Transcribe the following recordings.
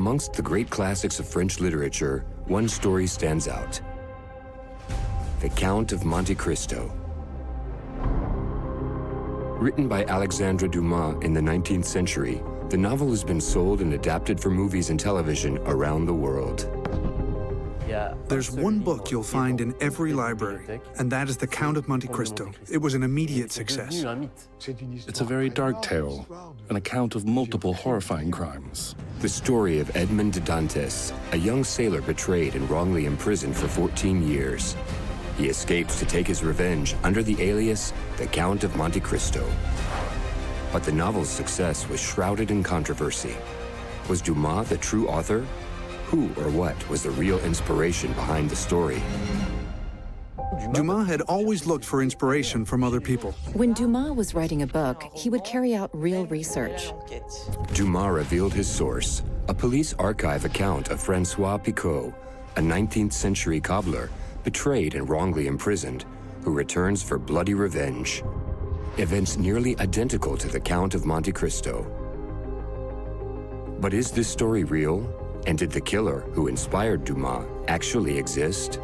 amongst the great classics of French literature, one story stands out. The Count of Monte Cristo. Written by Alexandre Dumas in the 19th century, the novel has been sold and adapted for movies and television around the world. There's one book you'll find in every library, and that is The Count of Monte Cristo. It was an immediate success. It's a very dark tale, an account of multiple horrifying crimes. The story of Edmond Dantes, a young sailor betrayed and wrongly imprisoned for 14 years. He escapes to take his revenge under the alias the Count of Monte Cristo. But the novel's success was shrouded in controversy. Was Dumas the true author? Who or what was the real inspiration behind the story? Dumas had always looked for inspiration from other people. When Dumas was writing a book, he would carry out real research. Dumas revealed his source, a police archive account of Francois Pico, a 19th century cobbler, betrayed and wrongly imprisoned, who returns for bloody revenge. Events nearly identical to the Count of Monte Cristo. But is this story real? And did the killer who inspired Dumas actually exist?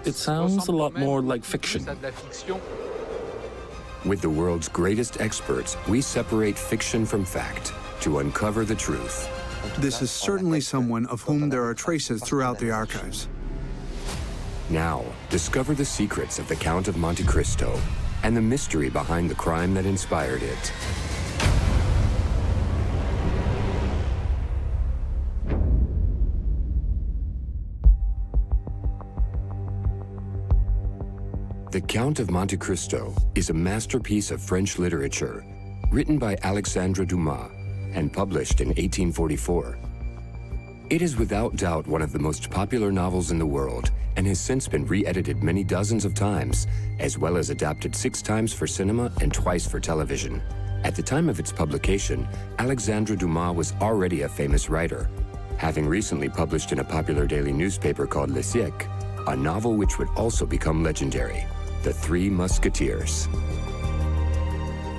It sounds a lot more like fiction. With the world's greatest experts, we separate fiction from fact to uncover the truth. This is certainly someone of whom there are traces throughout the archives. Now, discover the secrets of the Count of Monte Cristo and the mystery behind the crime that inspired it. The Count of Monte Cristo is a masterpiece of French literature, written by Alexandre Dumas and published in 1844. It is without doubt one of the most popular novels in the world and has since been re-edited many dozens of times, as well as adapted 6 times for cinema and twice for television. At the time of its publication, Alexandre Dumas was already a famous writer, having recently published in a popular daily newspaper called Le Siècle, a novel which would also become legendary, The Three Musketeers.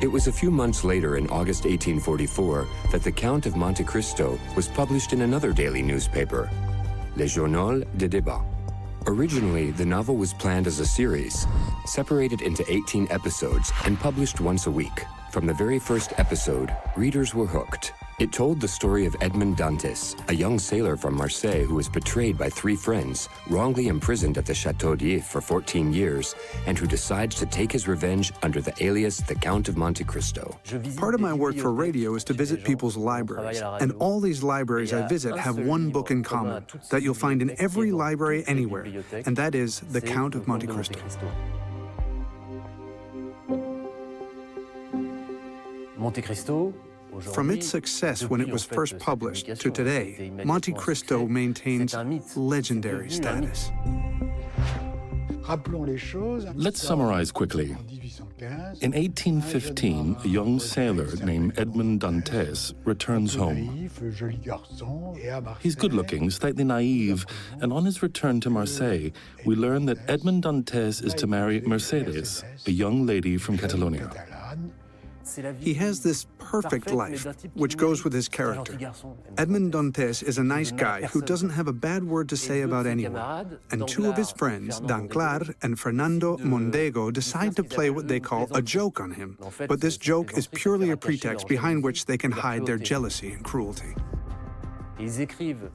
It was a few months later, in August 1844, that The Count of Monte Cristo was published in another daily newspaper, Le Journal de Débat. Originally, the novel was planned as a series, separated into 18 episodes and published once a week. From the very first episode, readers were hooked. It told the story of Edmond Dantes, a young sailor from Marseille who was betrayed by 3 friends, wrongly imprisoned at the Château d'If for 14 years, and who decides to take his revenge under the alias the Count of Monte Cristo. Part of my work for radio is to visit people's libraries, and all these libraries I visit have one book in common that you'll find in every library anywhere, and that is The Count of Monte Cristo. Monte Cristo. From its success when it was first published to today, Monte Cristo maintains legendary status. Let's summarize quickly. In 1815, a young sailor named Edmond Dantes returns home. He's good-looking, slightly naive, and on his return to Marseille, we learn that Edmond Dantes is to marry Mercedes, a young lady from Catalonia. He has this perfect life, which goes with his character. Edmond Dantes is a nice guy who doesn't have a bad word to say about anyone. And 2 of his friends, Danglars and Fernando Mondego, decide to play what they call a joke on him. But this joke is purely a pretext behind which they can hide their jealousy and cruelty.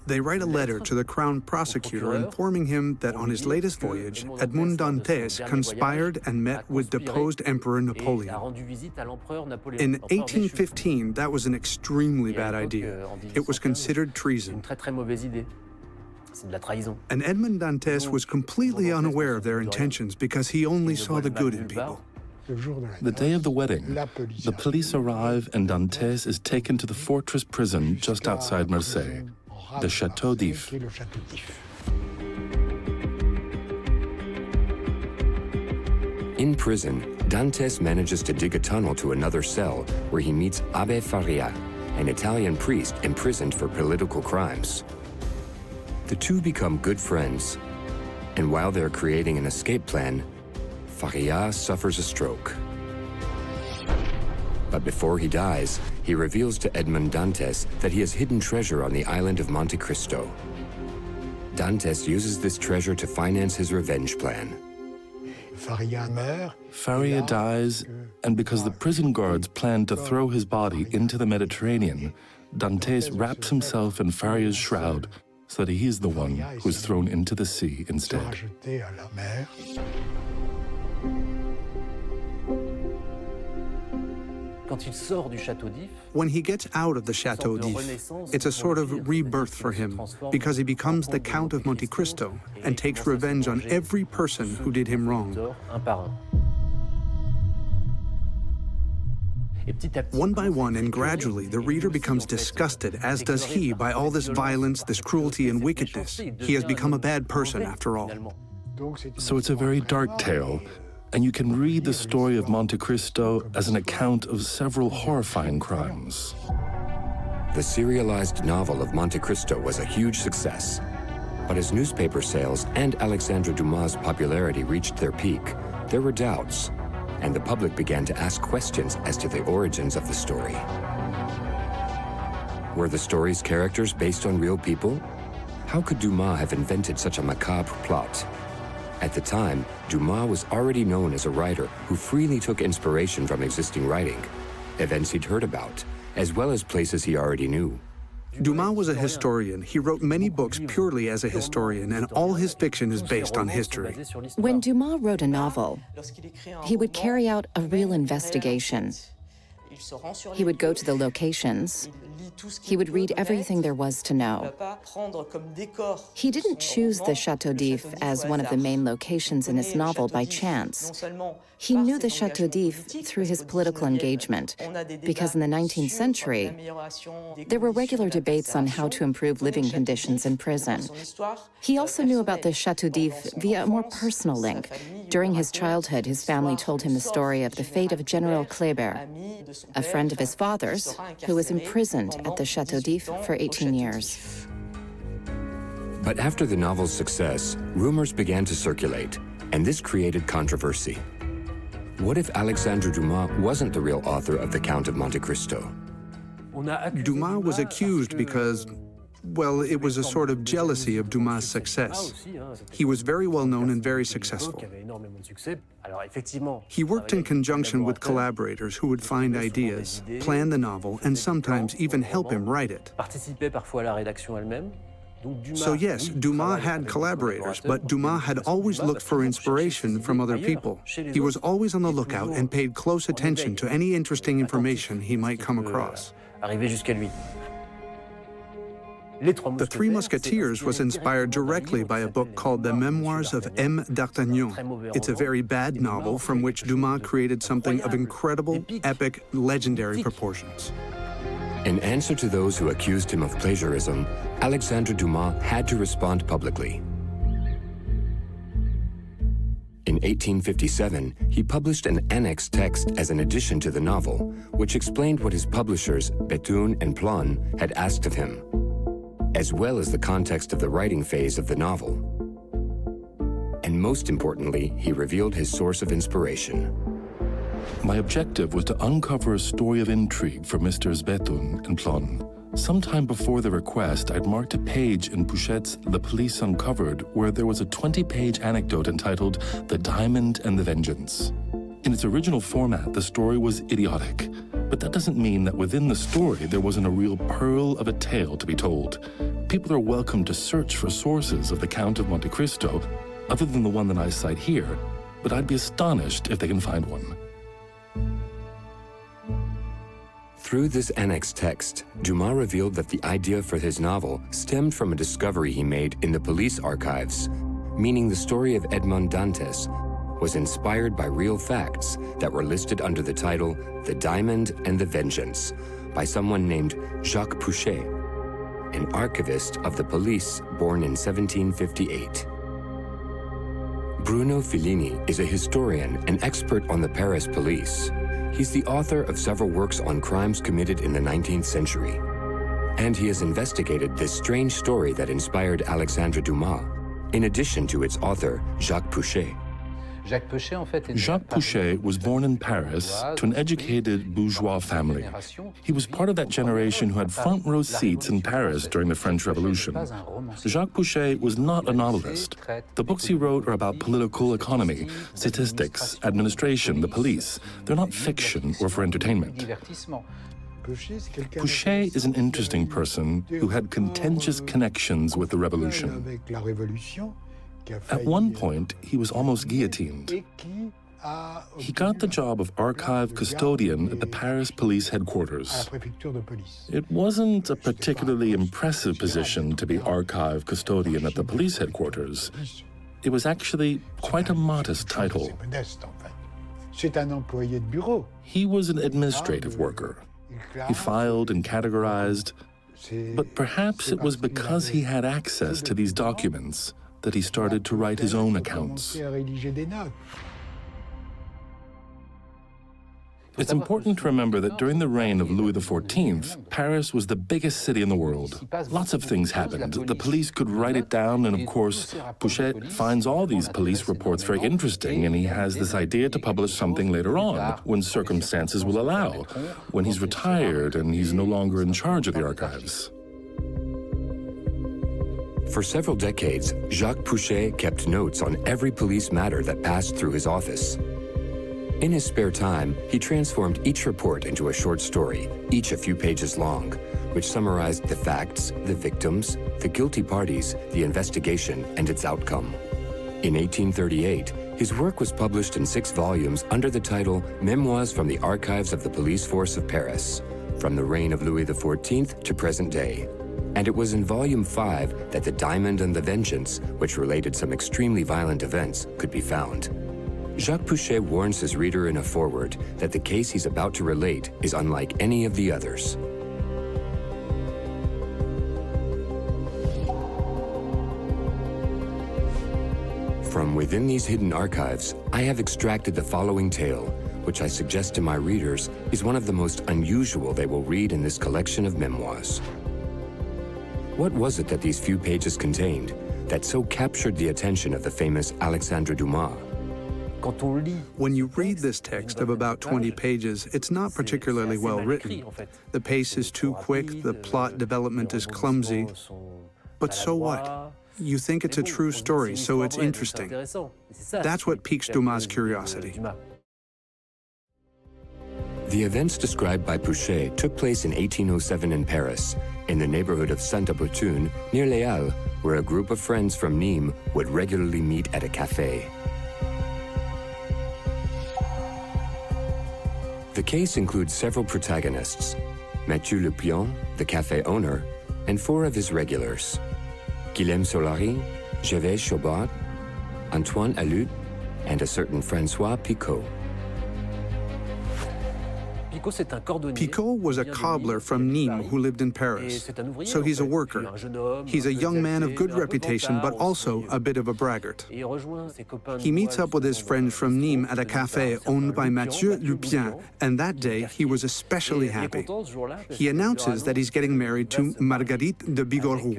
They write a letter to the crown prosecutor informing him that on his latest voyage, Edmond Dantes conspired and met with deposed Emperor Napoleon. In 1815, that was an extremely bad idea. It was considered treason. And Edmond Dantes was completely unaware of their intentions because he only saw the good in people. The day of the wedding, the police arrive and Dantes is taken to the fortress prison just outside Marseille, the Château d'If. In prison, Dantes manages to dig a tunnel to another cell where he meets Abbé Faria, an Italian priest imprisoned for political crimes. The two become good friends, and while they're creating an escape plan, Faria suffers a stroke. But before he dies, he reveals to Edmond Dantes that he has hidden treasure on the island of Monte Cristo. Dantes uses this treasure to finance his revenge plan. Faria dies, and because the prison guards plan to throw his body into the Mediterranean, Dantes wraps himself in Faria's shroud so that he is the one who's thrown into the sea instead. When he gets out of the Chateau d'If, it's a sort of rebirth for him, because he becomes the Count of Monte Cristo and takes revenge on every person who did him wrong. One by one and gradually, the reader becomes disgusted, as does he, by all this violence, this cruelty and wickedness. He has become a bad person, after all. So it's a very dark tale, and you can read the story of Monte Cristo as an account of several horrifying crimes. The serialized novel of Monte Cristo was a huge success. But as newspaper sales and Alexandre Dumas' popularity reached their peak, there were doubts, and the public began to ask questions as to the origins of the story. Were the story's characters based on real people? How could Dumas have invented such a macabre plot? At the time, Dumas was already known as a writer who freely took inspiration from existing writing, events he'd heard about, as well as places he already knew. Dumas was a historian. He wrote many books purely as a historian, and all his fiction is based on history. When Dumas wrote a novel, he would carry out a real investigation. He would go to the locations. He would read everything there was to know. He didn't choose the Chateau d'If as one of the main locations in his novel by chance. He knew the Chateau d'If through his political engagement, because in the 19th century, there were regular debates on how to improve living conditions in prison. He also knew about the Chateau d'If via a more personal link. During his childhood, his family told him the story of the fate of General Kléber, a friend of his father's, who was imprisoned at the Chateau d'If for 18 years. But after the novel's success, rumors began to circulate, and this created controversy. What if Alexandre Dumas wasn't the real author of The Count of Monte Cristo? Dumas was accused because, well, it was a sort of jealousy of Dumas' success. He was very well known and very successful. He worked in conjunction with collaborators who would find ideas, plan the novel, and sometimes even help him write it. So yes, Dumas had collaborators, but Dumas had always looked for inspiration from other people. He was always on the lookout and paid close attention to any interesting information he might come across. The Three Musketeers was inspired directly by a book called The Memoirs of M. d'Artagnan. It's a very bad novel from which Dumas created something of incredible, epic, legendary proportions. In answer to those who accused him of plagiarism, Alexandre Dumas had to respond publicly. In 1857, he published an annex text as an addition to the novel, which explained what his publishers, Bethune and Plon, had asked of him, as well as the context of the writing phase of the novel. And most importantly, he revealed his source of inspiration. My objective was to uncover a story of intrigue for Messrs. Bethune and Plon. Sometime before the request, I'd marked a page in Peuchet's The Police Uncovered where there was a 20-page anecdote entitled The Diamond and the Vengeance. In its original format, the story was idiotic, but that doesn't mean that within the story there wasn't a real pearl of a tale to be told. People are welcome to search for sources of The Count of Monte Cristo, other than the one that I cite here, but I'd be astonished if they can find one. Through this annex text, Dumas revealed that the idea for his novel stemmed from a discovery he made in the police archives, meaning the story of Edmond Dantes was inspired by real facts that were listed under the title The Diamond and the Vengeance by someone named Jacques Peuchet, an archivist of the police born in 1758. Bruno Fellini is a historian and expert on the Paris police. He's the author of several works on crimes committed in the 19th century. And he has investigated this strange story that inspired Alexandre Dumas, in addition to its author, Jacques Peuchet. Jacques Peuchet was born in Paris to an educated bourgeois family. He was part of that generation who had front-row seats in Paris during the French Revolution. Jacques Peuchet was not a novelist. The books he wrote are about political economy, statistics, administration, the police. They're not fiction or for entertainment. Peuchet is an interesting person who had contentious connections with the revolution. At one point, he was almost guillotined. He got the job of archive custodian at the Paris police headquarters. It wasn't a particularly impressive position to be archive custodian at the police headquarters. It was actually quite a modest title. He was an administrative worker. He filed and categorized, but perhaps it was because he had access to these documents that he started to write his own accounts. It's important to remember that during the reign of Louis XIV, Paris was the biggest city in the world. Lots of things happened. The police could write it down, and of course, Peuchet finds all these police reports very interesting, and he has this idea to publish something later on, when circumstances will allow, when he's retired and he's no longer in charge of the archives. For several decades, Jacques Peuchet kept notes on every police matter that passed through his office. In his spare time, he transformed each report into a short story, each a few pages long, which summarized the facts, the victims, the guilty parties, the investigation, and its outcome. In 1838, his work was published in 6 volumes under the title Memoirs from the Archives of the Police Force of Paris, from the reign of Louis XIV to present day. And it was in Volume 5 that The Diamond and the Vengeance, which related some extremely violent events, could be found. Jacques Peuchet warns his reader in a foreword that the case he's about to relate is unlike any of the others. From within these hidden archives, I have extracted the following tale, which I suggest to my readers is one of the most unusual they will read in this collection of memoirs. What was it that these few pages contained that so captured the attention of the famous Alexandre Dumas? When you read this text of about 20 pages, it's not particularly well written. The pace is too quick, the plot development is clumsy. But so what? You think it's a true story, so it's interesting. That's what piques Dumas' curiosity. The events described by Peuchet took place in 1807 in Paris, in the neighborhood of Sainte-Opportune, near Les Halles, where a group of friends from Nîmes would regularly meet at a café. The case includes several protagonists: Mathieu Lepion, the café owner, and 4 of his regulars: Guillaume Solari, Gervais Chaubard, Antoine Alud, and a certain Francois Pico. Pico was a cobbler from Nîmes who lived in Paris, so he's a worker. He's a young man of good reputation, but also a bit of a braggart. He meets up with his friends from Nîmes at a café owned by Mathieu Lepion, and that day he was especially happy. He announces that he's getting married to Marguerite de Vigouroux,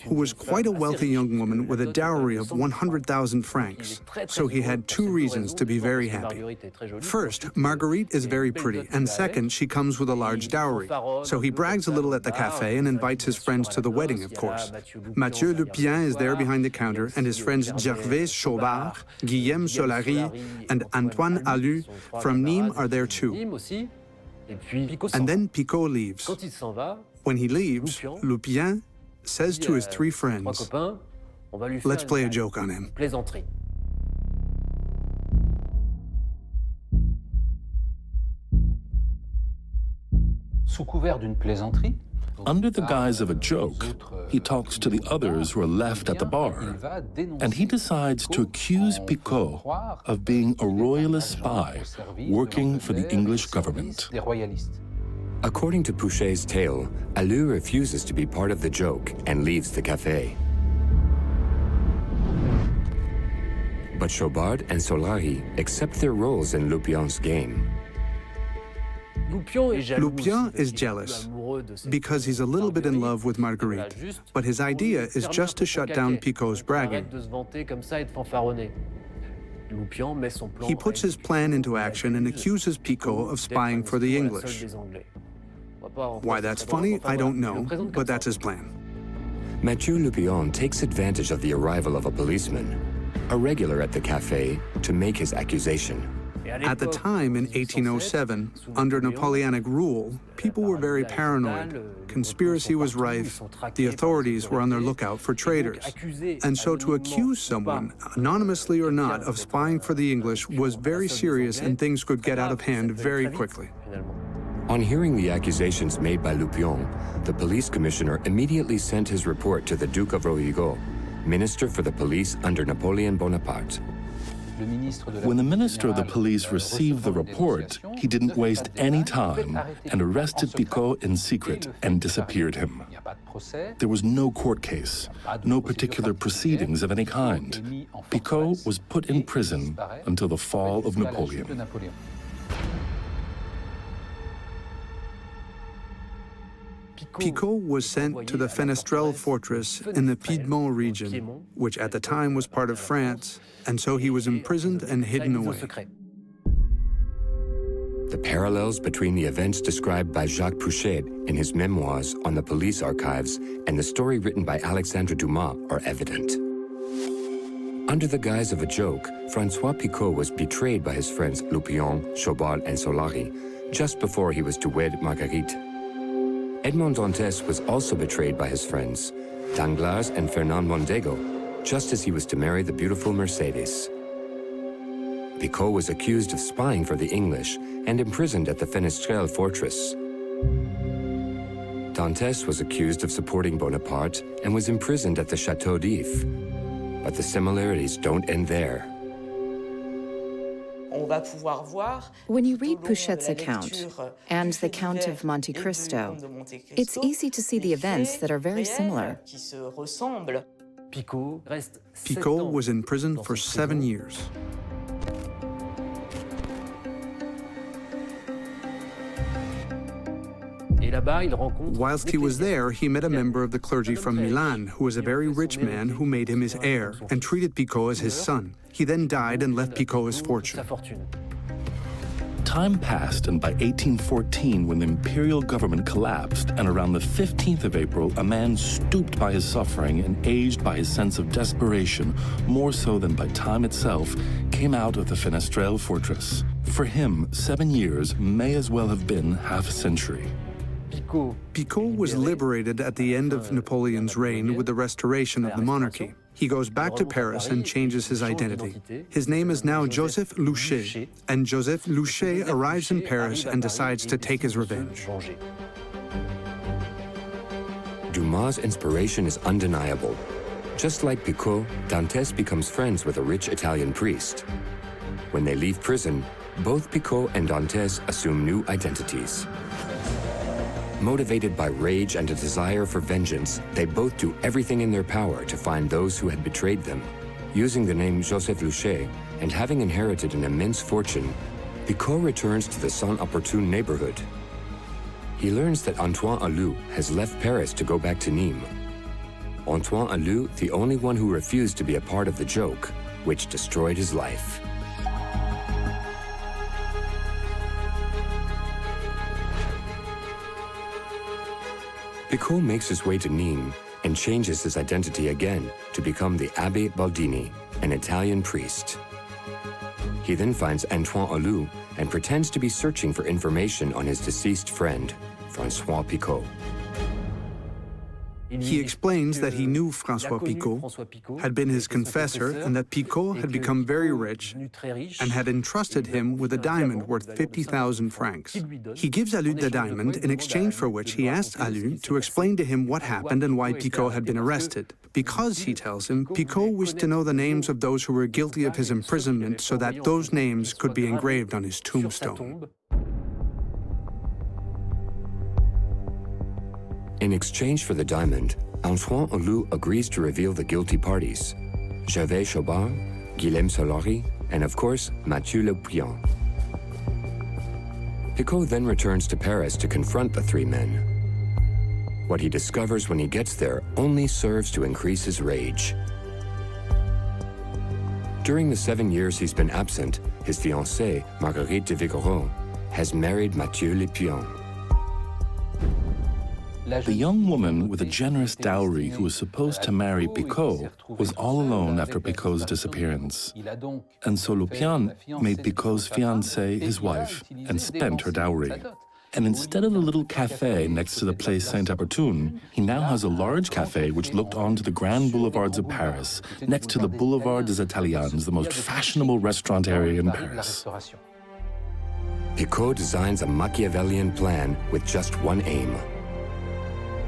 who was quite a wealthy young woman with a dowry of 100,000 francs, so he had 2 reasons to be very happy. First, Marguerite is very pretty, and second, she comes with a large dowry, so he brags a little at the café and invites his friends to the wedding, of course. Mathieu Lepion is there behind the counter, and his friends Gervais Chaubard, Guillaume Solari, and Antoine Alud from Nîmes are there too. And then Pico leaves. When he leaves, Lepion says to his 3 friends, "Let's play a joke on him." Under the guise of a joke, he talks to the others who are left at the bar, and he decides to accuse Picot of being a royalist spy working for the English government. According to Peuchet's tale, Alud refuses to be part of the joke and leaves the café. But Chaubard and Solari accept their roles in Lupion's game. Lepion is jealous. because he's a little bit in love with Marguerite, but his idea is just to shut down Picot's bragging. He puts his plan into action and accuses Picot of spying for the English. Why that's funny, I don't know, but that's his plan. Mathieu Lupion takes advantage of the arrival of a policeman, a regular at the café, to make his accusation. At the time, in 1807, under Napoleonic rule, people were very paranoid. Conspiracy was rife. The authorities were on their lookout for traitors. And so to accuse someone, anonymously or not, of spying for the English was very serious, and things could get out of hand very quickly. On hearing the accusations made by Lupion, the police commissioner immediately sent his report to the Duke of Rovigo, minister for the police under Napoleon Bonaparte. When the minister of the police received the report, he didn't waste any time and arrested Picot in secret and disappeared him. There was no court case, no particular proceedings of any kind. Picot was put in prison until the fall of Napoleon. Picot was sent to the Fenestrelle fortress in the Piedmont region, which at the time was part of France, and so he was imprisoned and hidden away. The parallels between the events described by Jacques Peuchet in his memoirs on the police archives and the story written by Alexandre Dumas are evident. Under the guise of a joke, Francois Pico was betrayed by his friends Lupion, Chobal, and Solari just before he was to wed Marguerite. Edmond Dantes was also betrayed by his friends, Danglars and Fernand Mondego, just as he was to marry the beautiful Mercedes. Picot was accused of spying for the English and imprisoned at the Fenestrelle fortress. Dantes was accused of supporting Bonaparte and was imprisoned at the Château d'If. But the similarities don't end there. When you read Peuchet's account and the Count of Monte Cristo, it's easy to see the events that are very similar. Picot was in prison for 7 years. Whilst he was there, he met a member of the clergy from Milan, who was a very rich man who made him his heir and treated Picot as his son. He then died and left Picot his fortune. Time passed, and by 1814, when the imperial government collapsed, and around the 15th of April, a man stooped by his suffering and aged by his sense of desperation, more so than by time itself, came out of the Fenestrelle fortress. For him, 7 years may as well have been half a century. Picot was liberated at the end of Napoleon's reign with the restoration of the monarchy. He goes back to Paris and changes his identity. His name is now Joseph Louchet, and Joseph Louchet arrives in Paris and decides to take his revenge. Dumas' inspiration is undeniable. Just like Picot, Dantes becomes friends with a rich Italian priest. When they leave prison, both Picot and Dantes assume new identities. Motivated by rage and a desire for vengeance, they both do everything in their power to find those who had betrayed them. Using the name Joseph Louchet and having inherited an immense fortune, Picot returns to the Saint-Opportun neighborhood. He learns that Antoine Alou has left Paris to go back to Nîmes. Antoine Alou, the only one who refused to be a part of the joke, which destroyed his life. Picot makes his way to Nîmes and changes his identity again to become the Abbé Baldini, an Italian priest. He then finds Antoine Alou and pretends to be searching for information on his deceased friend, Francois Pico. He explains that he knew Francois Pico, had been his confessor, and that Pico had become very rich and had entrusted him with a diamond worth 50,000 francs. He gives Alou the diamond, in exchange for which he asks Alou to explain to him what happened and why Pico had been arrested. Because, he tells him, Pico wished to know the names of those who were guilty of his imprisonment so that those names could be engraved on his tombstone. In exchange for the diamond, Antoine Alou agrees to reveal the guilty parties: Gervais Chobard, Guillaume Solari, and of course, Mathieu Lupion. Picot then returns to Paris to confront the three men. What he discovers when he gets there only serves to increase his rage. During the 7 years he's been absent, his fiancée, Marguerite de Vigoureux, has married Mathieu Lepion. The young woman with a generous dowry who was supposed to marry Pico was all alone after Picot's disappearance. And so Lupien made Picot's fiancée his wife and spent her dowry. And instead of the little café next to the Place Saint-Opportune, he now has a large café which looked onto the grand boulevards of Paris, next to the Boulevard des Italiens, the most fashionable restaurant area in Paris. Picot designs a Machiavellian plan with just one aim: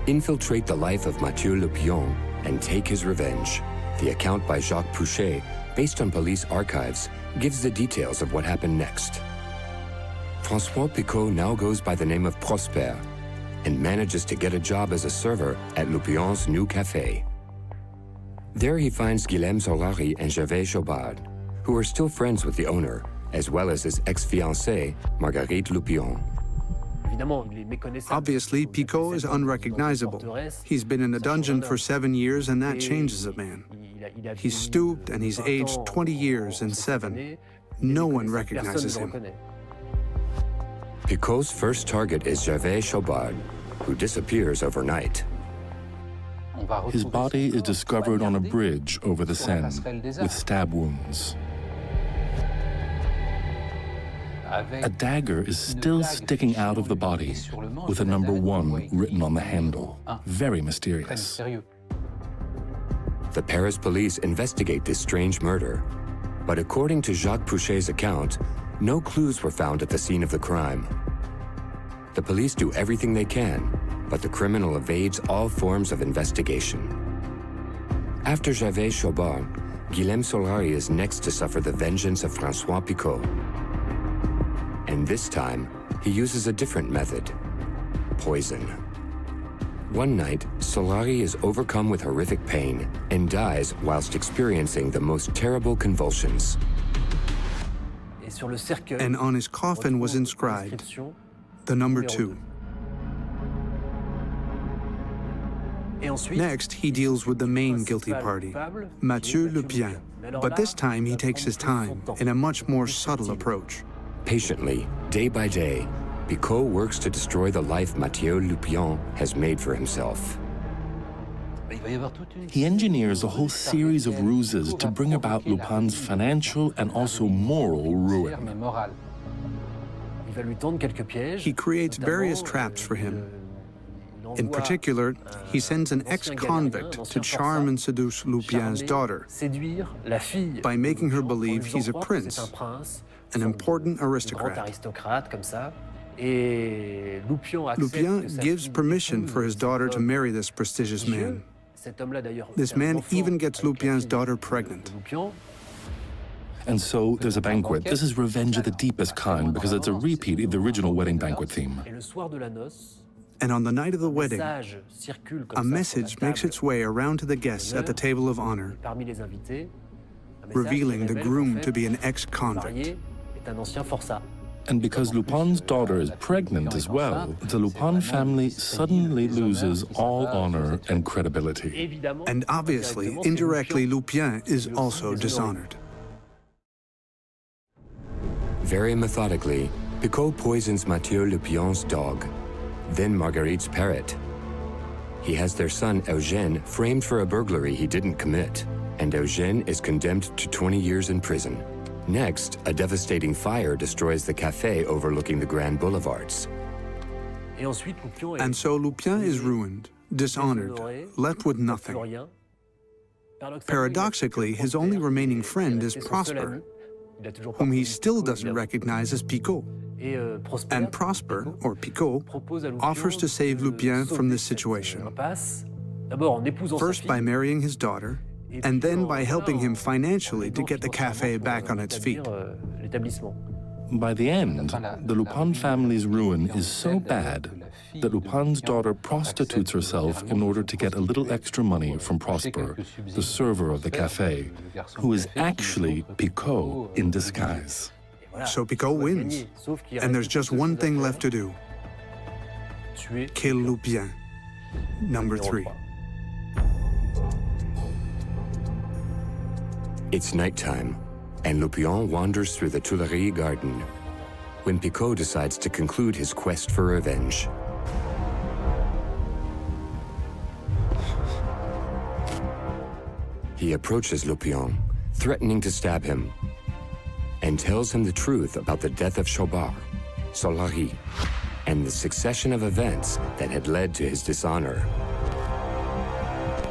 infiltrate the life of Mathieu Lepion and take his revenge. The account by Jacques Peuchet, based on police archives, gives the details of what happened next. Francois Pico now goes by the name of Prosper and manages to get a job as a server at Lupion's new café. There he finds Guilhem Solari and Gervais Chobard, who are still friends with the owner, as well as his ex-fiancée, Marguerite Lupien. Obviously, Pico is unrecognizable. He's been in a dungeon for 7 years, and that changes a man. He's stooped, and he's aged 20 years and 7. No one recognizes him. Picot's first target is Gervais Chobard, who disappears overnight. His body is discovered on a bridge over the Seine with stab wounds. A dagger is still sticking out of the body with a number 1 written on the handle. Very mysterious. The Paris police investigate this strange murder, but according to Jacques Peuchet's account, no clues were found at the scene of the crime. The police do everything they can, but the criminal evades all forms of investigation. After Gervais Chobard, Guilhem Solari is next to suffer the vengeance of Francois Pico. And this time, he uses a different method: poison. One night, Solari is overcome with horrific pain and dies whilst experiencing the most terrible convulsions. And on his coffin was inscribed the number 2. Next, he deals with the main guilty party, Mathieu Lupien. But this time, he takes his time in a much more subtle approach. Patiently, day by day, Pico works to destroy the life Mathieu Lupien has made for himself. He engineers a whole series of ruses to bring about Lupin's financial and also moral ruin. He creates various traps for him. In particular, he sends an ex-convict to charm and seduce Lupien's daughter by making her believe he's a prince, an important aristocrat. Lupien gives permission for his daughter to marry this prestigious man. This man even gets Lupien's daughter pregnant. And so there's a banquet. This is revenge of the deepest kind because it's a repeat of the original wedding banquet theme. And on the night of the wedding, a message makes its way around to the guests at the table of honor, revealing the groom to be an ex-convict. And because Lupin's daughter is pregnant as well, the Lupin family suddenly loses all honor and credibility. And obviously, indirectly, Lupien is also dishonored. Very methodically, Pico poisons Mathieu Lupien's dog, then Marguerite's parrot. He has their son Eugène framed for a burglary he didn't commit, and Eugène is condemned to 20 years in prison. Next, a devastating fire destroys the café overlooking the Grand Boulevards. And so Lupien is ruined, dishonored, left with nothing. Paradoxically, his only remaining friend is Prosper, whom he still doesn't recognize as Pico. And Prosper, or Pico, offers to save Lupien from this situation. First by marrying his daughter, and then by helping him financially to get the café back on its feet. By the end, the Lupin family's ruin is so bad that Lupin's daughter prostitutes herself in order to get a little extra money from Prosper, the server of the café, who is actually Pico in disguise. So Pico wins, and there's just one thing left to do: kill Lupien. Number 3. It's nighttime, and Lupien wanders through the Tuileries garden when Pico decides to conclude his quest for revenge. He approaches Lupien, threatening to stab him, and tells him the truth about the death of Chaubard, Solari, and the succession of events that had led to his dishonor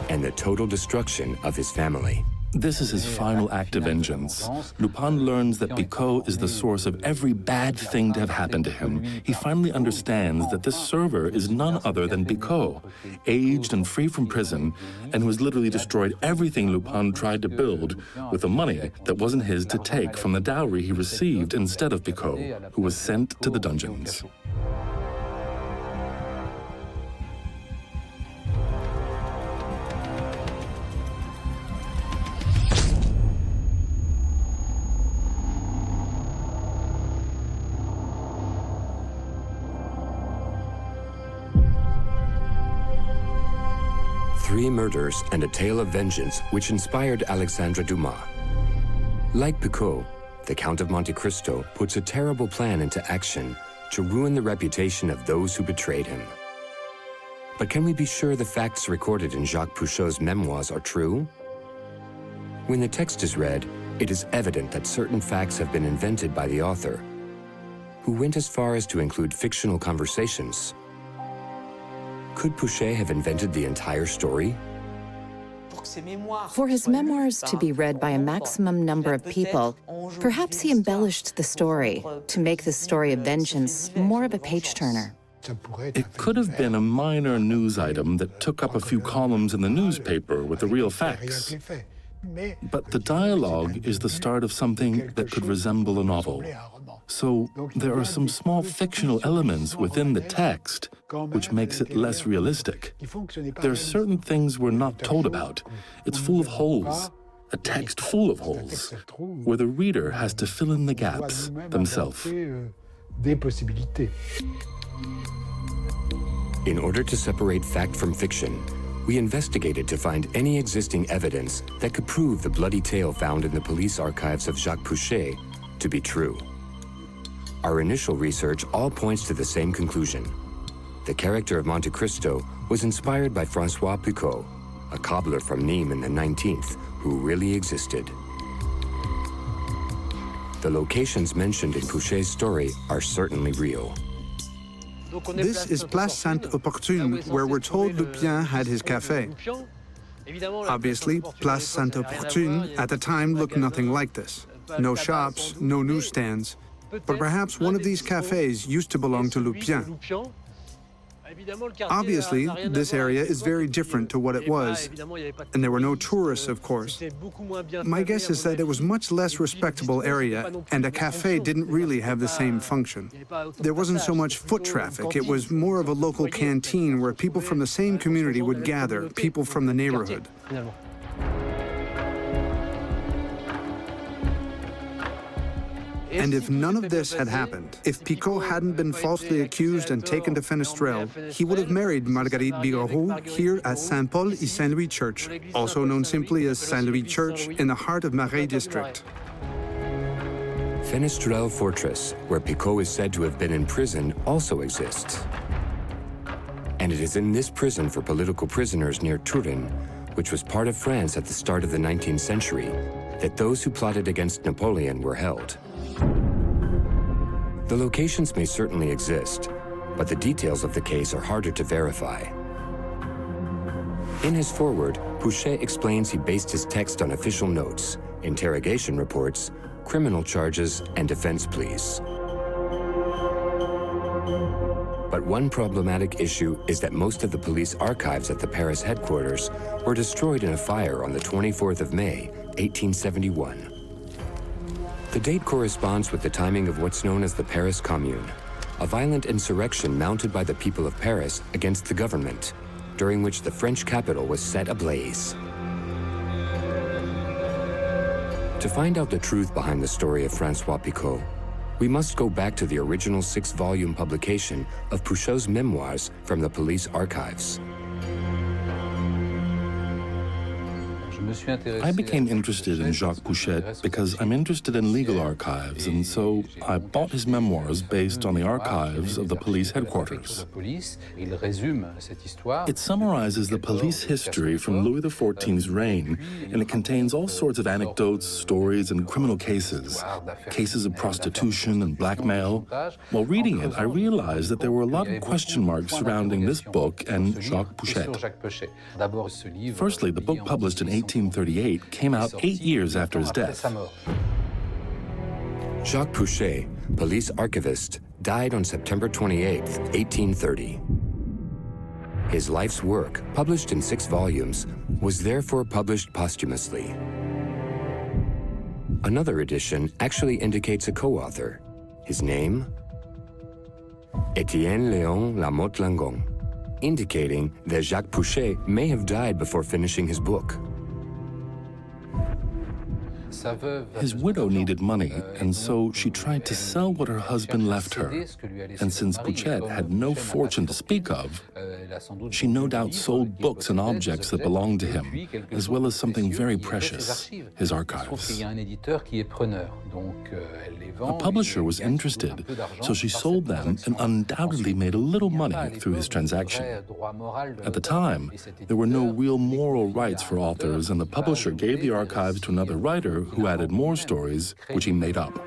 and the total destruction of his family. This is his final act of vengeance. Lupin learns that Pico is the source of every bad thing to have happened to him. He finally understands that this server is none other than Pico, aged and free from prison, and who has literally destroyed everything Lupin tried to build with the money that wasn't his to take from the dowry he received instead of Pico, who was sent to the dungeons. Three murders and a tale of vengeance which inspired Alexandre Dumas. Like Peuchet, the Count of Monte Cristo puts a terrible plan into action to ruin the reputation of those who betrayed him. But can we be sure the facts recorded in Jacques Peuchet's memoirs are true? When the text is read, it is evident that certain facts have been invented by the author, who went as far as to include fictional conversations. Could Peuchet have invented the entire story? For his memoirs to be read by a maximum number of people, perhaps he embellished the story to make the story of vengeance more of a page-turner. It could have been a minor news item that took up a few columns in the newspaper with the real facts. But the dialogue is the start of something that could resemble a novel. So there are some small fictional elements within the text which makes it less realistic. There are certain things we're not told about. It's full of holes, a text full of holes, where the reader has to fill in the gaps themselves. In order to separate fact from fiction, we investigated to find any existing evidence that could prove the bloody tale found in the police archives of Jacques Peuchet to be true. Our initial research all points to the same conclusion. The character of Monte Cristo was inspired by Francois Pico, a cobbler from Nîmes in the 19th, who really existed. The locations mentioned in Peuchet's story are certainly real. This is Place Sainte-Opportune, where we're told Lupien had his café. Obviously, Place Sainte-Opportune at the time looked nothing like this. No shops, no newsstands. But perhaps one of these cafes used to belong to Lupien. Obviously, this area is very different to what it was, and there were no tourists, of course. My guess is that it was a much less respectable area, and a cafe didn't really have the same function. There wasn't so much foot traffic. It was more of a local canteen where people from the same community would gather, people from the neighborhood. And if none of this had happened, if Pico hadn't been falsely accused and taken to Fenestrelle, he would have married Marguerite Bigarreau here at Saint-Paul-et-Saint-Louis Church, also known simply as Saint-Louis Church, in the heart of Marais district. Fenestrelle Fortress, where Pico is said to have been in prison, also exists. And it is in this prison for political prisoners near Turin, which was part of France at the start of the 19th century, that those who plotted against Napoleon were held. The locations may certainly exist, but the details of the case are harder to verify. In his foreword, Peuchet explains he based his text on official notes, interrogation reports, criminal charges, and defense pleas. But one problematic issue is that most of the police archives at the Paris headquarters were destroyed in a fire on the 24th of May, 1871. The date corresponds with the timing of what's known as the Paris Commune, a violent insurrection mounted by the people of Paris against the government, during which the French capital was set ablaze. To find out the truth behind the story of Francois Pico, we must go back to the original 6-volume publication of Peuchet's memoirs from the police archives. I became interested in Jacques Peuchet because I'm interested in legal archives, and so I bought his memoirs based on the archives of the police headquarters. It summarizes the police history from Louis XIV's reign, and it contains all sorts of anecdotes, stories, and criminal cases of prostitution and blackmail. While reading it, I realized that there were a lot of question marks surrounding this book and Jacques Peuchet. Firstly, the book published in 1838 came out 8 years after his death. Jacques Peuchet, police archivist, died on September 28, 1830. His life's work, published in 6 volumes, was therefore published posthumously. Another edition actually indicates a co-author. His name? Étienne Léon Lamotte Langon, indicating that Jacques Peuchet may have died before finishing his book. His widow needed money, and so she tried to sell what her husband left her. And since Peuchet had no fortune to speak of, she no doubt sold books and objects that belonged to him, as well as something very precious, his archives. A publisher was interested, so she sold them and undoubtedly made a little money through his transaction. At the time, there were no real moral rights for authors, and the publisher gave the archives to another writer who added more stories, which he made up.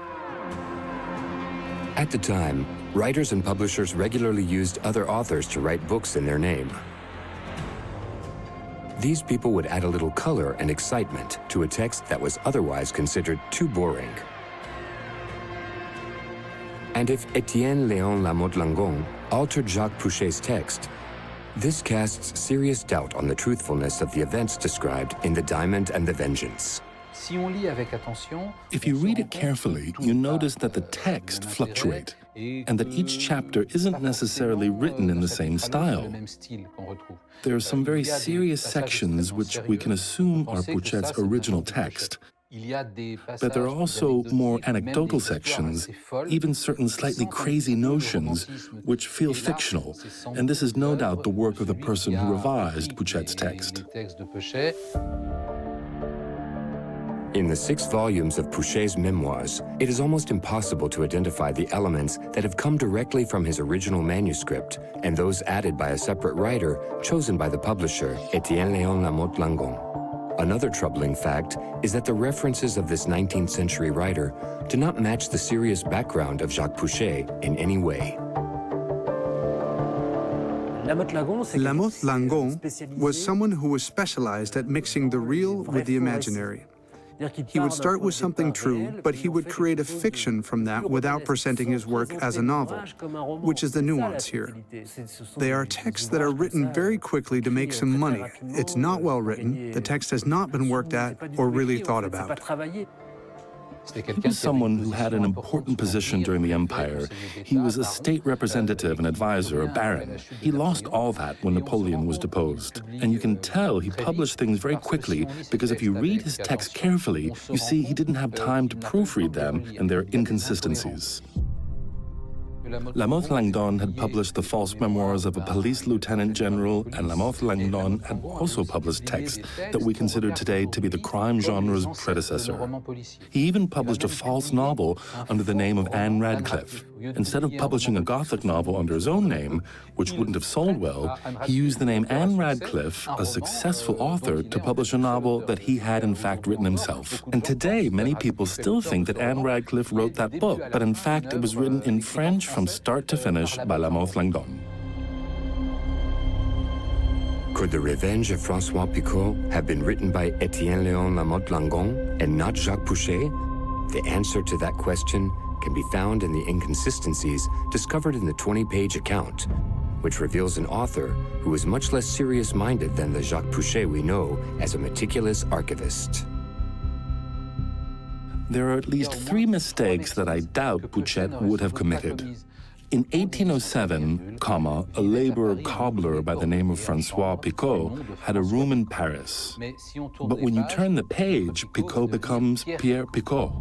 At the time, writers and publishers regularly used other authors to write books in their name. These people would add a little color and excitement to a text that was otherwise considered too boring. And if Étienne Léon Lamotte Langon altered Jacques Peuchet's text, this casts serious doubt on the truthfulness of the events described in The Diamond and the Vengeance. If you read it carefully, you notice that the text fluctuates, and that each chapter isn't necessarily written in the same style. There are some very serious sections which we can assume are Peuchet's original text. But there are also more anecdotal sections, even certain slightly crazy notions, which feel fictional, and this is no doubt the work of the person who revised Peuchet's text. In the 6 volumes of Peuchet's memoirs, it is almost impossible to identify the elements that have come directly from his original manuscript and those added by a separate writer chosen by the publisher, Étienne Léon Lamotte Langon. Another troubling fact is that the references of this 19th century writer do not match the serious background of Jacques Peuchet in any way. Lamotte Langon was someone who was specialized at mixing the real with the imaginary. He would start with something true, but he would create a fiction from that without presenting his work as a novel, which is the nuance here. They are texts that are written very quickly to make some money. It's not well written, the text has not been worked at or really thought about. He was someone who had an important position during the Empire. He was a state representative, an advisor, a baron. He lost all that when Napoleon was deposed. And you can tell he published things very quickly because if you read his text carefully, you see he didn't have time to proofread them and their inconsistencies. Lamotte Langdon had published the false memoirs of a police lieutenant general, and Lamotte Langdon had also published texts that we consider today to be the crime genre's predecessor. He even published a false novel under the name of Anne Radcliffe. Instead of publishing a Gothic novel under his own name, which wouldn't have sold well, he used the name Anne Radcliffe, a successful author, to publish a novel that he had in fact written himself. And today, many people still think that Anne Radcliffe wrote that book, but in fact it was written in French from start to finish by Lamotte Langdon. Could The Revenge of Francois Pico have been written by Étienne Léon Lamotte Langon and not Jacques Peuchet? The answer to that question can be found in the Inconsistencies discovered in the 20-page account, which reveals an author who is much less serious-minded than the Jacques Peuchet we know as a meticulous archivist. There are at least 3 mistakes that I doubt Peuchet would have committed. In 1807, a laborer cobbler by the name of Francois Pico had a room in Paris. But when you turn the page, Pico becomes Pierre Picot.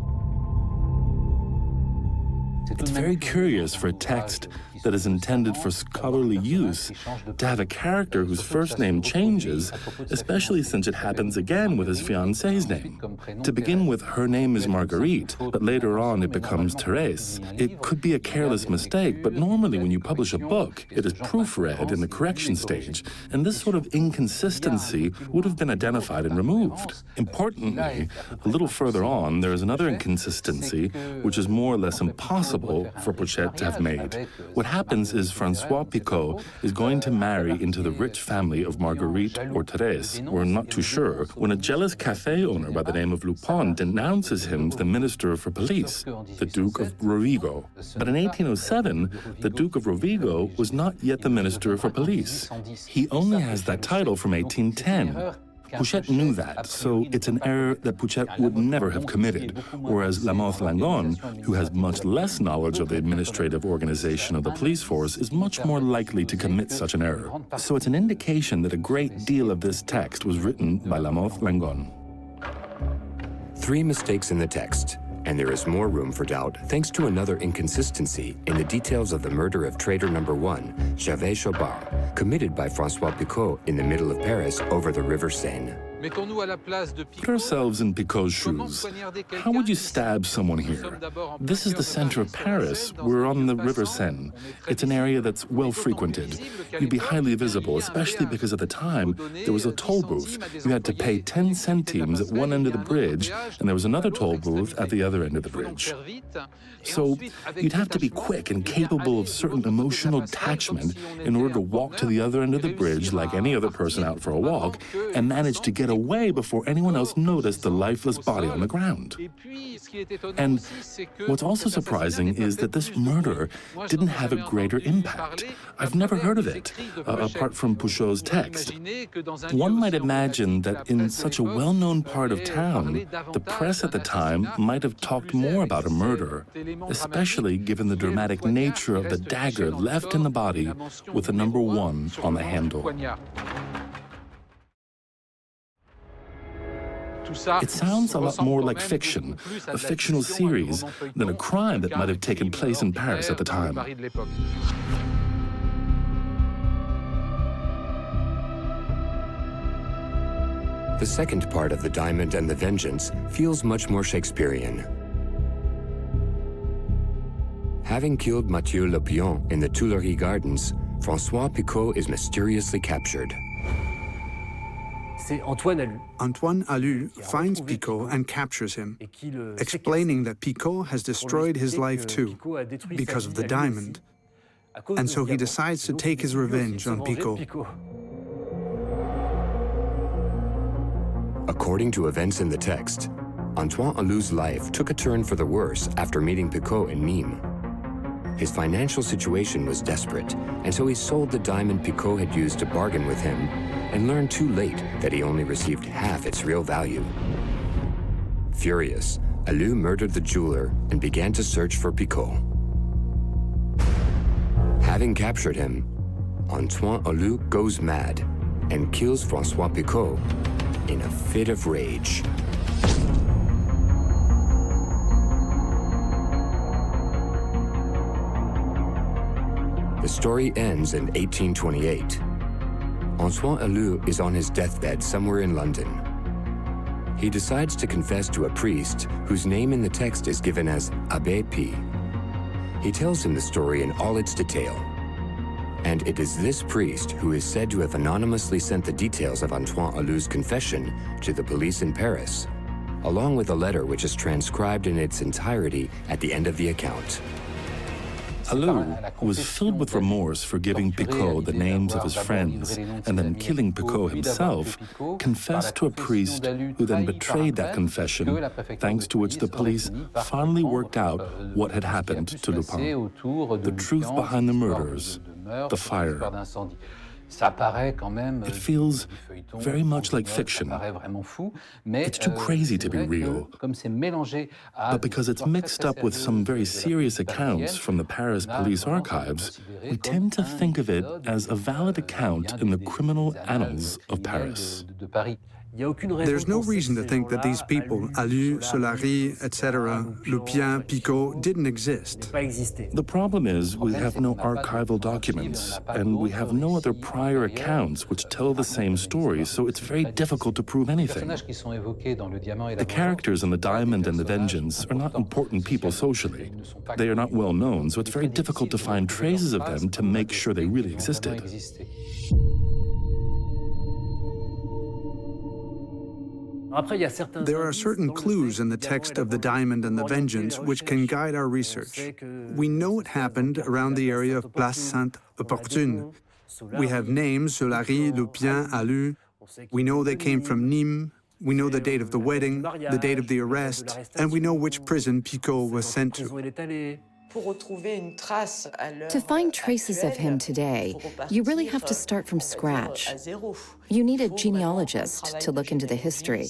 It's very curious for a text that is intended for scholarly use to have a character whose first name changes, especially since it happens again with his fiancée's name. To begin with, her name is Marguerite, but later on it becomes Thérèse. It could be a careless mistake, but normally when you publish a book, it is proofread in the correction stage, and this sort of inconsistency would have been identified and removed. Importantly, a little further on, there is another inconsistency, which is more or less impossible for Peuchet to have made. What happens is Francois Pico is going to marry into the rich family of Marguerite or Thérèse. We're not too sure, when a jealous café owner by the name of Lupin denounces him to the Minister for Police, the Duke of Rovigo. But in 1807, the Duke of Rovigo was not yet the Minister for Police. He only has that title from 1810. Peuchet knew that, so it's an error that Peuchet would never have committed, whereas Lamotte-Langon, who has much less knowledge of the administrative organization of the police force, is much more likely to commit such an error. So it's an indication that a great deal of this text was written by Lamotte-Langon. 3 mistakes in the text, and there is more room for doubt thanks to another inconsistency in the details of the murder of traitor number 1, Gervais Chobard, committed by Francois Pico in the middle of Paris over the River Seine. Put ourselves in Picot's shoes. How would you stab someone here? This is the center of Paris. We're on the River Seine. It's an area that's well frequented. You'd be highly visible, especially because at the time there was a toll booth. You had to pay 10 centimes at one end of the bridge, and there was another toll booth at the other end of the bridge. So you'd have to be quick and capable of certain emotional attachment in order to walk to the other end of the bridge like any other person out for a walk and manage to get away before anyone else noticed the lifeless body on the ground. And what's also surprising is that this murder didn't have a greater impact. I've never heard of it, apart from Peuchet's text. One might imagine that in such a well-known part of town, the press at the time might have talked more about a murder, especially given the dramatic nature of the dagger left in the body with the number 1 on the handle. It sounds a lot more like fiction, a fictional series, than a crime that might have taken place in Paris at the time. The second part of The Diamond and the Vengeance feels much more Shakespearean. Having killed Mathieu Le Pion in the Tuileries Gardens, Francois Pico is mysteriously captured. Antoine Allu finds Pico and captures him, explaining that Pico has destroyed his life too, because of the diamond. And so he decides to take his revenge on Pico. According to events in the text, Antoine Allu's life took a turn for the worse after meeting Peuchet in Nîmes. His financial situation was desperate, and so he sold the diamond Peuchet had used to bargain with him and learned too late that he only received half its real value. Furious, Allu murdered the jeweler and began to search for Peuchet. Having captured him, Antoine Allu goes mad and kills Francois Pico in a fit of rage. The story ends in 1828. Antoine Allu is on his deathbed somewhere in London. He decides to confess to a priest whose name in the text is given as Abbé P. He tells him the story in all its detail. And it is this priest who is said to have anonymously sent the details of Antoine Allu's confession to the police in Paris, along with a letter which is transcribed in its entirety at the end of the account. Allu, who was filled with remorse for giving Picot the names of his friends and then killing Picot himself, confessed to a priest who then betrayed that confession, thanks to which the police finally worked out what had happened to Lupin. The truth behind the murders, the fire. It feels very much like fiction. It's too crazy to be real. But because it's mixed up with some very serious accounts from the Paris police archives, we tend to think of it as a valid account in the criminal annals of Paris. There's no reason to think that these people, Allu, Solari, etc., Lupien, Pico, didn't exist. The problem is we have no archival documents, and we have no other prior accounts which tell the same story, so it's very difficult to prove anything. The characters in The Diamond and the Vengeance are not important people socially. They are not well known, so it's very difficult to find traces of them to make sure they really existed. There are certain clues in the text of The Diamond and the Vengeance which can guide our research. We know it happened around the area of Place Sainte-Opportune. We have names, Solari, Lupien, Allu. We know they came from Nîmes. We know the date of the wedding, the date of the arrest, and we know which prison Pico was sent to. To find traces of him today, you really have to start from scratch. You need a genealogist to look into the history.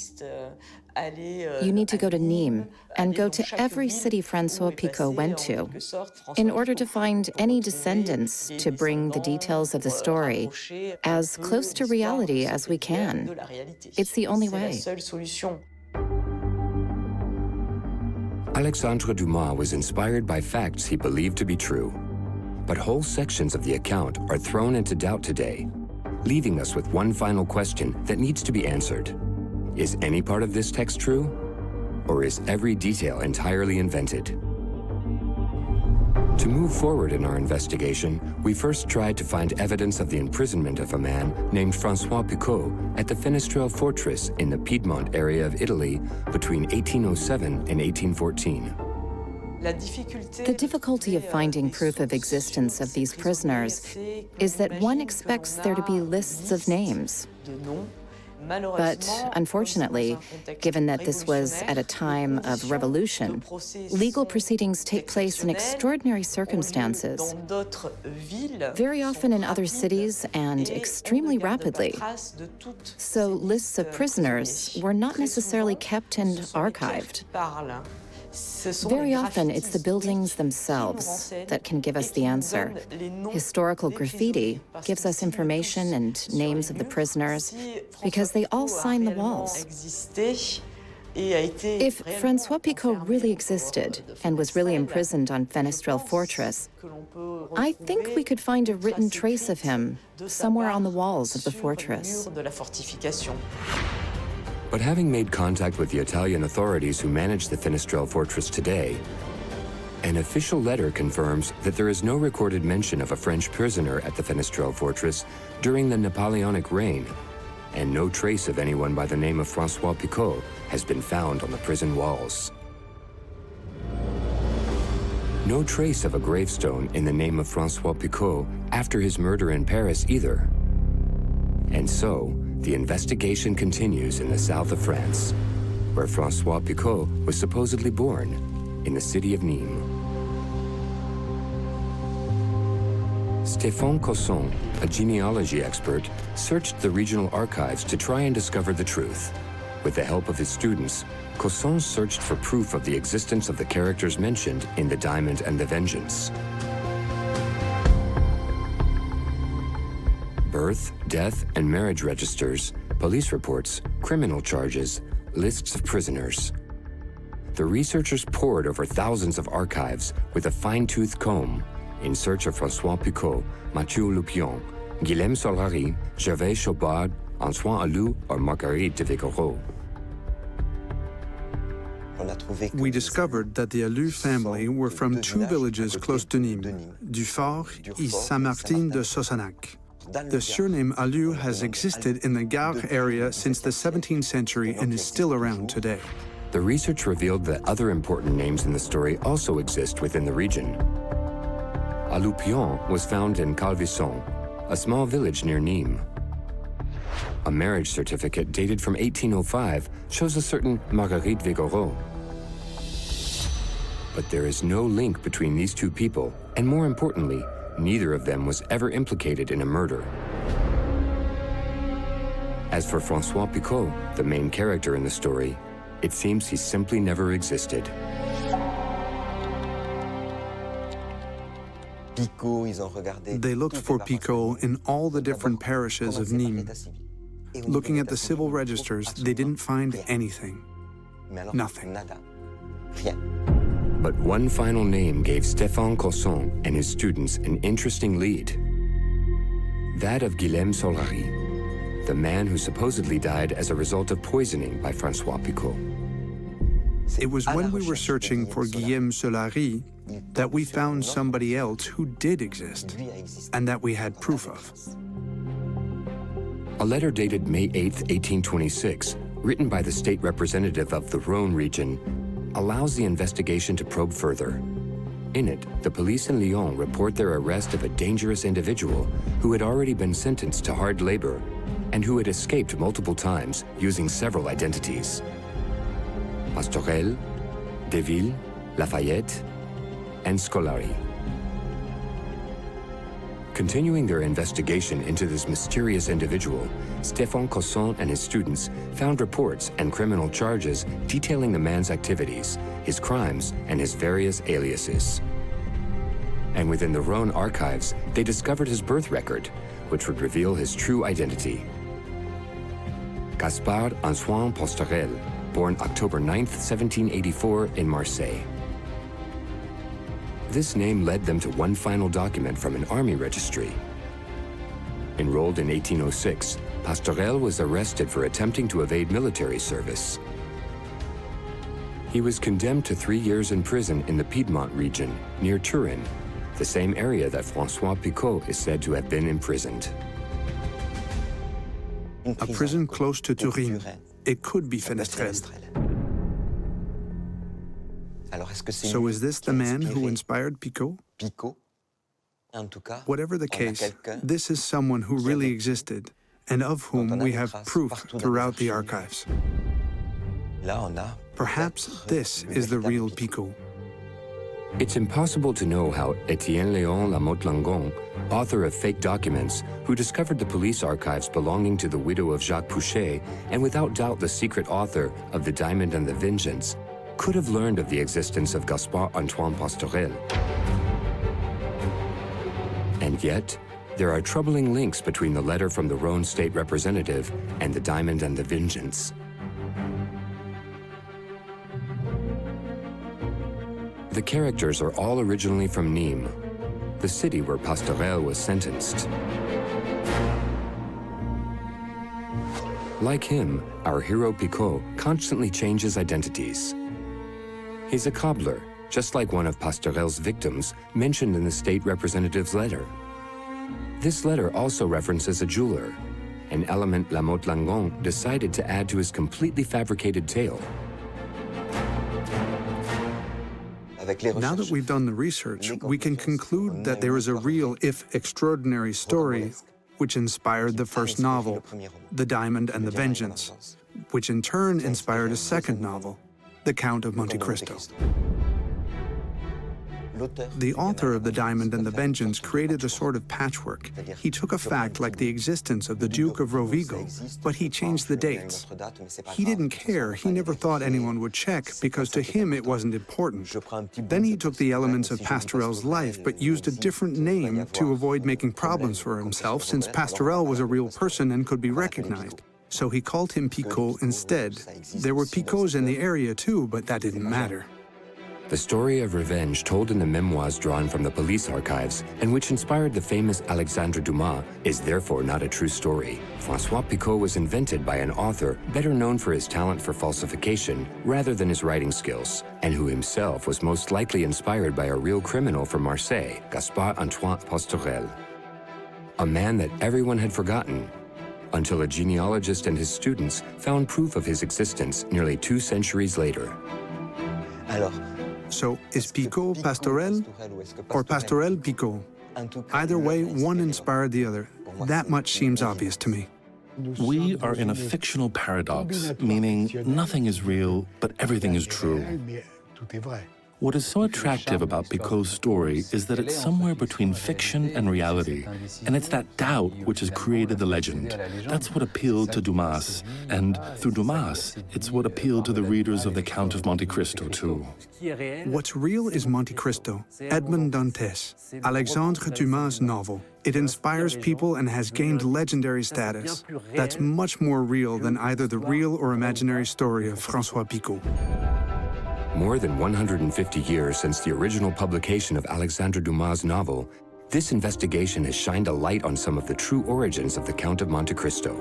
You need to go to Nîmes and go to every city Francois Pico went to in order to find any descendants to bring the details of the story as close to reality as we can. It's the only way. Alexandre Dumas was inspired by facts he believed to be true. But whole sections of the account are thrown into doubt today, leaving us with one final question that needs to be answered. Is any part of this text true? Or is every detail entirely invented? To move forward in our investigation, we first tried to find evidence of the imprisonment of a man named Francois Pico at the Fenestrelle fortress in the Piedmont area of Italy between 1807 and 1814. The difficulty of finding proof of existence of these prisoners is that one expects there to be lists of names. But unfortunately, given that this was at a time of revolution, legal proceedings take place in extraordinary circumstances, very often in other cities and extremely rapidly. So lists of prisoners were not necessarily kept and archived. Very often, it's the buildings themselves that can give us the answer. Historical graffiti gives us information and names of the prisoners because they all sign the walls. If Francois Pico really existed and was really imprisoned on Fenestrelle Fortress, I think we could find a written trace of him somewhere on the walls of the fortress. But having made contact with the Italian authorities who manage the Fenestrelle fortress today, an official letter confirms that there is no recorded mention of a French prisoner at the Fenestrelle fortress during the Napoleonic reign, and no trace of anyone by the name of Francois Pico has been found on the prison walls. No trace of a gravestone in the name of Francois Pico after his murder in Paris either. And so, the investigation continues in the south of France, where Francois Pico was supposedly born, in the city of Nîmes. Stéphane Cosson, a genealogy expert, searched the regional archives to try and discover the truth. With the help of his students, Cosson searched for proof of the existence of the characters mentioned in The Diamond and the Vengeance. Birth, death, and marriage registers, police reports, criminal charges, lists of prisoners. The researchers pored over thousands of archives with a fine-tooth comb in search of Francois Pico, Mathieu Lupien, Guillaume Solari, Gervais Chobard, Antoine Allu, or Marguerite de Vigoreau. We discovered that the Allu family were from two villages close to Nîmes, Dufort and Saint-Martin de Sosanac. The surname Allu has existed in the Gare area since the 17th century and is still around today. The research revealed that other important names in the story also exist within the region. Allupion was found in Calvisson, a small village near Nîmes. A marriage certificate dated from 1805 shows a certain Marguerite Vigoreau. But there is no link between these two people, and more importantly, neither of them was ever implicated in a murder. As for Francois Pico, the main character in the story, it seems he simply never existed. They looked for Pico in all the different parishes of Nîmes. Looking at the civil registers, they didn't find anything. Nothing. But one final name gave Stéphane Cosson and his students an interesting lead. That of Guillaume Solari, the man who supposedly died as a result of poisoning by Francois Pico. It was when we were searching for Guillaume Solari that we found somebody else who did exist, and that we had proof of. A letter dated May 8, 1826, written by the state representative of the Rhône region, allows the investigation to probe further. In it, the police in Lyon report their arrest of a dangerous individual who had already been sentenced to hard labor and who had escaped multiple times using several identities: Pastorel, Deville, Lafayette, and Scolari. Continuing their investigation into this mysterious individual, Stéphane Cosson and his students found reports and criminal charges detailing the man's activities, his crimes, and his various aliases. And within the Rhône archives, they discovered his birth record, which would reveal his true identity. Gaspard Antoine Pastorel, born October 9, 1784 in Marseille. This name led them to one final document from an army registry. Enrolled in 1806, Pastorel was arrested for attempting to evade military service. He was condemned to 3 years in prison in the Piedmont region, near Turin, the same area that Francois Pico is said to have been imprisoned. A prison close to Turin. It could be Fenestrelle. So is this the man who inspired Pico? Whatever the case, this is someone who really existed, and of whom we have proof throughout the archives. Perhaps this is the real Pico. It's impossible to know how Étienne Léon Lamotte-Langon, author of fake documents, who discovered the police archives belonging to the widow of Jacques Peuchet, and without doubt the secret author of The Diamond and the Vengeance, could have learned of the existence of Gaspard Antoine Pastorel. And yet, there are troubling links between the letter from the Rhône state representative and The Diamond and the Vengeance. The characters are all originally from Nîmes, the city where Pastorel was sentenced. Like him, our hero Pico constantly changes identities. He's a cobbler, just like one of Pastorel's victims mentioned in the state representative's letter. This letter also references a jeweler, an element Lamotte-Langon decided to add to his completely fabricated tale. Now that we've done the research, we can conclude that there is a real, if extraordinary, story which inspired the first novel, The Diamond and the Vengeance, which in turn inspired a second novel, The Count of Monte Cristo. The author of The Diamond and the Vengeance created a sort of patchwork. He took a fact like the existence of the Duke of Rovigo, but he changed the dates. He didn't care. He never thought anyone would check, because to him it wasn't important. Then he took the elements of Pastorel's life, but used a different name to avoid making problems for himself, since Pastorel was a real person and could be recognized. So he called him Pico instead. There were Picots in the area too, but that didn't matter. The story of revenge told in the memoirs drawn from the police archives and which inspired the famous Alexandre Dumas is therefore not a true story. Francois Pico was invented by an author better known for his talent for falsification rather than his writing skills, and who himself was most likely inspired by a real criminal from Marseille, Gaspard Antoine Pastorel. A man that everyone had forgotten, until a genealogist and his students found proof of his existence nearly 2 centuries later. So, is Pico Pastorel or Pastorel Pico? Either way, one inspired the other. That much seems obvious to me. We are in a fictional paradox, meaning nothing is real, but everything is true. What is so attractive about Picot's story is that it's somewhere between fiction and reality, and it's that doubt which has created the legend. That's what appealed to Dumas, and through Dumas, it's what appealed to the readers of The Count of Monte Cristo too. What's real is Monte Cristo, Edmond Dantes, Alexandre Dumas' novel. It inspires people and has gained legendary status. That's much more real than either the real or imaginary story of Francois Pico. More than 150 years since the original publication of Alexandre Dumas' novel, this investigation has shined a light on some of the true origins of the Count of Monte Cristo.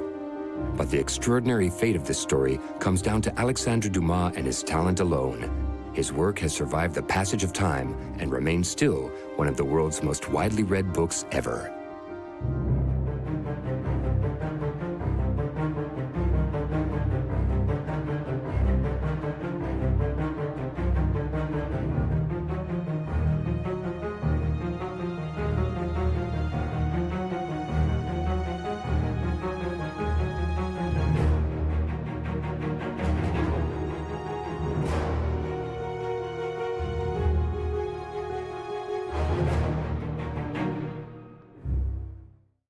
But the extraordinary fate of this story comes down to Alexandre Dumas and his talent alone. His work has survived the passage of time and remains still one of the world's most widely read books ever.